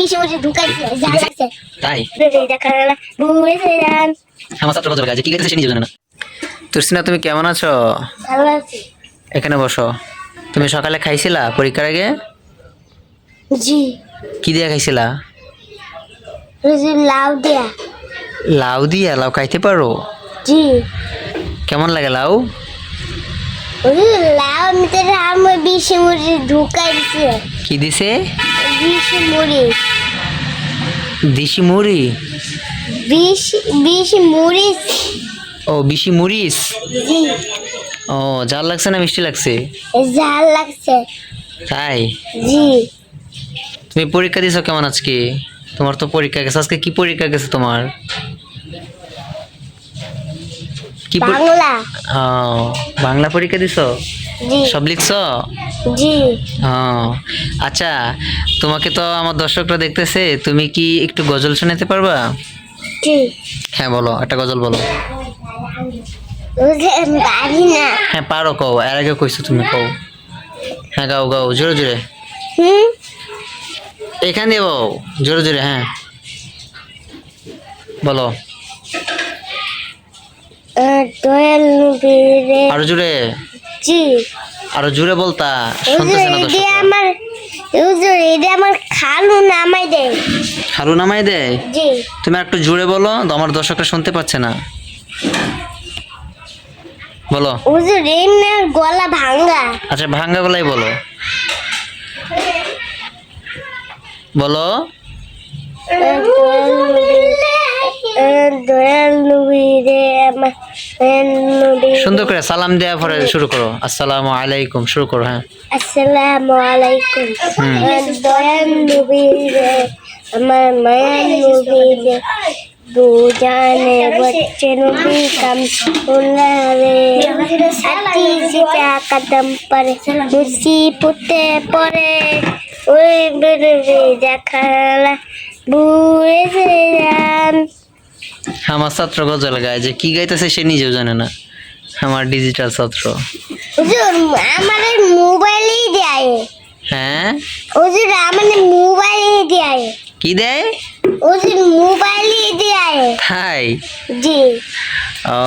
বেশি বেশি ঢুকাইছে যা লাগছে তাই দেখা গেল বুঝে যান আমার ছাত্র গজল গায় যে কি গাইতেছে সে নিজেও জানে না। তুর্সিনা, তুমি কেমন আছো? ভালো আছি। এখানে বসো। তুমি সকালে খাইছিলা পরীক্ষার আগে? জি কি দিয়া খাইছিলা? রুজি লাউ দিয়া। লাউ দিয়া? লাউ খাইতে পারো? জি কেমন লাগে লাউ? রুজি লাউ ভিতরে আমি বেশি মুড়ি ঢুকাইছে। কি দিছে? বেশি মুড়ি দেশি মুড়ি? বেশি মুড়ি। ও বেশি মরিচ। জি ও ঝাল লাগছে না মিষ্টি লাগছে? ঝাল লাগছে। তাই? জি তুমি পরীক্ষা দিছো কেমন আজকে? তোমার তো পরীক্ষা গেছে আজকে। কি পরীক্ষা গেছে তোমার? কি বাংলা। ও বাংলা পরীক্ষা দিছো? জি সব লিখছো? জি ও আচ্ছা, তোমাকে তো আমার দর্শকরা দেখতেছে, তুমি কি একটু গজল শোনাতে পারবা? জি হ্যাঁ বলো, একটা গজল বলো। রুজি পারি না। হ্যাঁ পারো, কও। এর আগে কইছো তুমি, কও। হ্যাঁ গাও গাও, জোরে জোরে। হুম এখানে বউ, জোরে জোরে। হ্যাঁ বলো। দয়াল নবীরে। আরো জোরে, জি আরো জোরে বলতা, শুনতেছে না এটা দর্শকরা। আমার এটা আমার খালু নামাই দেয়। হারু নামাই দেয়? জি তুমি একটু জোরে বলো, আমার দর্শকরা শুনতে পাচ্ছে না। বলো। হুজুর এমনার গলা ভাঙা। আচ্ছা ভাঙ্গা গলাই বলো। বলো। দয়াল নবীরে আমার নবী। সুন্দর করে সালাম দেওয়া পরে শুরু করো। আসসালামু আলাইকুম শুরু করো। হ্যাঁ আসসালামু আলাইকুম। দয়াল নবীরে আমার মায়ার নবীরে দুজানে বচ্চে নবী কাম উল্লারে আতি জিটা কদম पर মুসি পুতে পরে ওই বেরবে দেখালা বুঝে যান। আমার ছাত্র গজল গায় যে কি গাইতেছে সে নিজেও জানে না। আমার ডিজিটাল ছাত্র। হুজুর আমার মোবাইলেই দেয়। হ্যাঁ হুজুর আমার মোবাইলেই দেয়। কি দেয়? হুজুর মোবাইলেই দেয়। তাই? জি ও